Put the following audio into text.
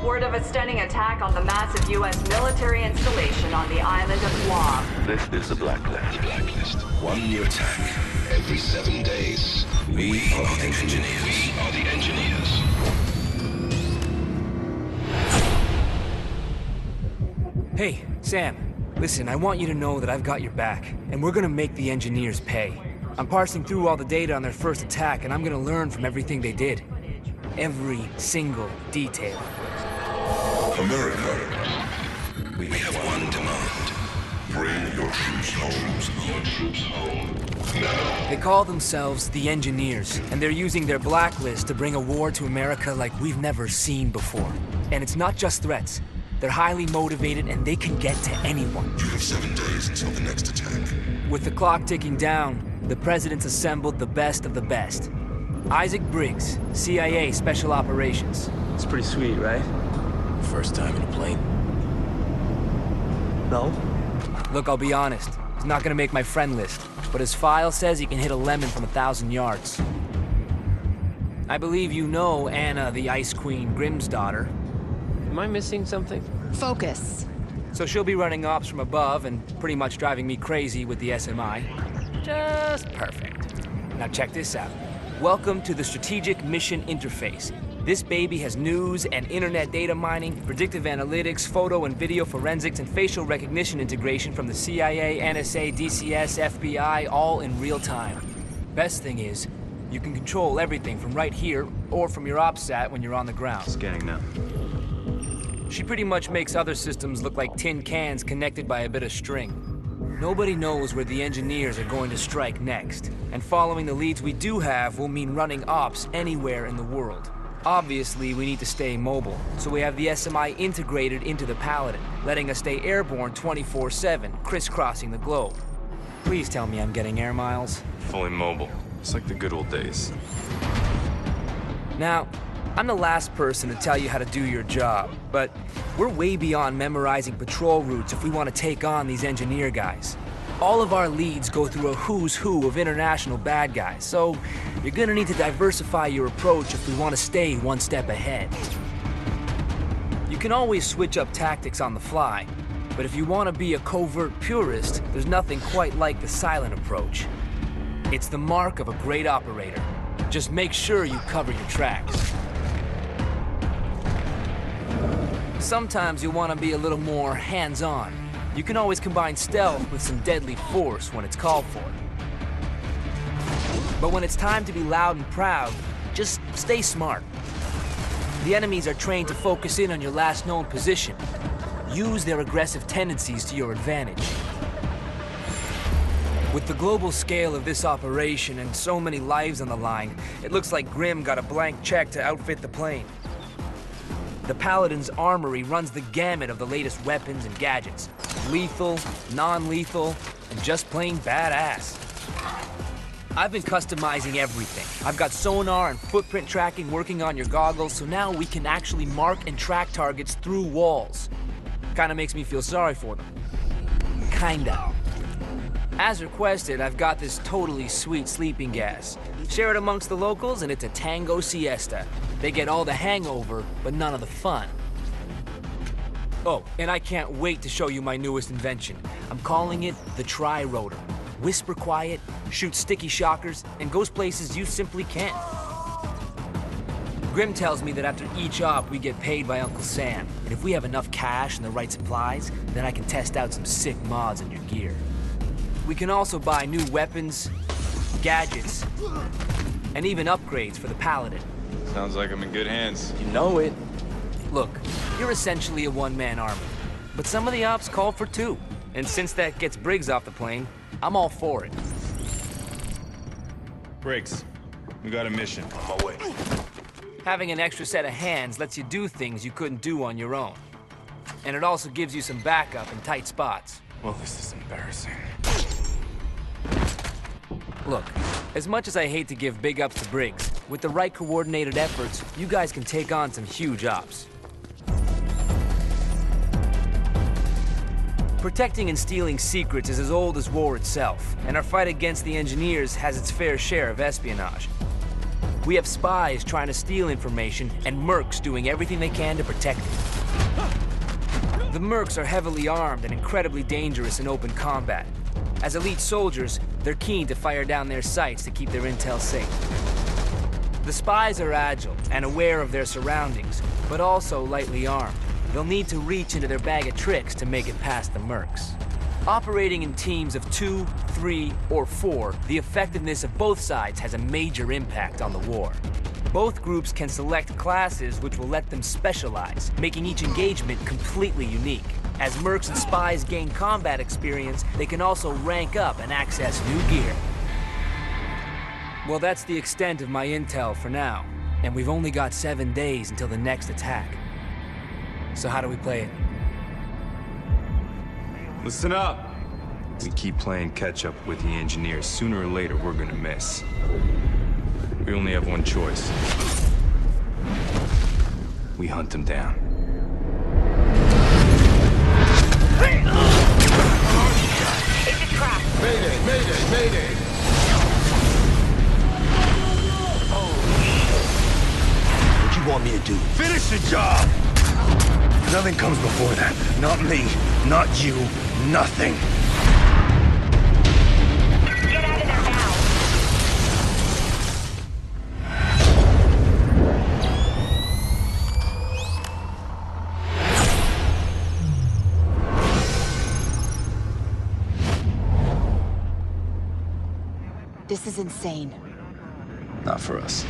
word of a stunning attack on the massive U.S. military installation on the island of Guam. This is the Blacklist. The Blacklist. One new attack every 7 days. We are the engineers. We are the engineers. Hey, Sam. Listen, I want you to know that I've got your back, and we're gonna make the engineers pay. I'm parsing through all the data on their first attack, and I'm gonna learn from everything they did. Every single detail. America, we have one demand. Bring your troops home. Your troops home. Now. They call themselves the Engineers, and they're using their blacklist to bring a war to America like we've never seen before. And it's not just threats. They're highly motivated, and they can get to anyone. You have 7 days until the next attack. With the clock ticking down, the president's assembled the best of the best. Isaac Briggs, CIA Special Operations. It's pretty sweet, right? First time in a plane? No. Look, I'll be honest. He's not gonna make my friend list, but his file says he can hit a lemon from 1,000 yards. I believe you know Anna, the Ice Queen, Grimm's daughter. Am I missing something? Focus. So she'll be running ops from above and pretty much driving me crazy with the SMI. Just perfect. Now check this out. Welcome to the Strategic Mission Interface. This baby has news and internet data mining, predictive analytics, photo and video forensics, and facial recognition integration from the CIA, NSA, DCS, FBI, all in real time. Best thing is, you can control everything from right here or from your OpSat when you're on the ground. Scanning now. She pretty much makes other systems look like tin cans connected by a bit of string. Nobody knows where the engineers are going to strike next, and following the leads we do have will mean running ops anywhere in the world. Obviously, we need to stay mobile, so we have the SMI integrated into the Paladin, letting us stay airborne 24/7, crisscrossing the globe. Please tell me I'm getting air miles. Fully mobile. It's like the good old days. Now, I'm the last person to tell you how to do your job, but we're way beyond memorizing patrol routes if we want to take on these engineer guys. All of our leads go through a who's who of international bad guys, so you're gonna need to diversify your approach if we want to stay one step ahead. You can always switch up tactics on the fly, but if you want to be a covert purist, there's nothing quite like the silent approach. It's the mark of a great operator. Just make sure you cover your tracks. Sometimes you'll want to be a little more hands-on. You can always combine stealth with some deadly force when it's called for. But when it's time to be loud and proud, just stay smart. The enemies are trained to focus in on your last known position. Use their aggressive tendencies to your advantage. With the global scale of this operation and so many lives on the line, it looks like Grimm got a blank check to outfit the plane. The Paladin's armory runs the gamut of the latest weapons and gadgets. Lethal, non-lethal, and just plain badass. I've been customizing everything. I've got sonar and footprint tracking working on your goggles, so now we can actually mark and track targets through walls. Kinda makes me feel sorry for them. Kinda. As requested, I've got this totally sweet sleeping gas. Share it amongst the locals and it's a tango siesta. They get all the hangover, but none of the fun. Oh, and I can't wait to show you my newest invention. I'm calling it the Tri-Rotor. Whisper quiet, shoots sticky shockers, and goes places you simply can't. Grimm tells me that after each op, we get paid by Uncle Sam. And if we have enough cash and the right supplies, then I can test out some sick mods in your gear. We can also buy new weapons, gadgets, and even upgrades for the Paladin. Sounds like I'm in good hands. You know it. Look, you're essentially a one-man army, but some of the ops call for two. And since that gets Briggs off the plane, I'm all for it. Briggs, we got a mission. On my way. Having an extra set of hands lets you do things you couldn't do on your own. And it also gives you some backup in tight spots. Well, this is embarrassing. Look, as much as I hate to give big ups to Briggs, with the right coordinated efforts, you guys can take on some huge ops. Protecting and stealing secrets is as old as war itself, and our fight against the engineers has its fair share of espionage. We have spies trying to steal information, and mercs doing everything they can to protect it. The mercs are heavily armed and incredibly dangerous in open combat. As elite soldiers, they're keen to fire down their sights to keep their intel safe. The spies are agile and aware of their surroundings, but also lightly armed. They'll need to reach into their bag of tricks to make it past the mercs. Operating in teams of 2, 3, or 4, the effectiveness of both sides has a major impact on the war. Both groups can select classes which will let them specialize, making each engagement completely unique. As mercs and spies gain combat experience, they can also rank up and access new gear. Well, that's the extent of my intel for now, and we've only got 7 days until the next attack. So how do we play it? Listen up! We keep playing catch-up with the engineers. Sooner or later, we're gonna miss. We only have one choice. We hunt them down. It's a trap. Mayday, mayday, mayday! What you want me to do? Finish the job! Nothing comes before that. Not me, not you, nothing. Get out of there now. This is insane. Not for us.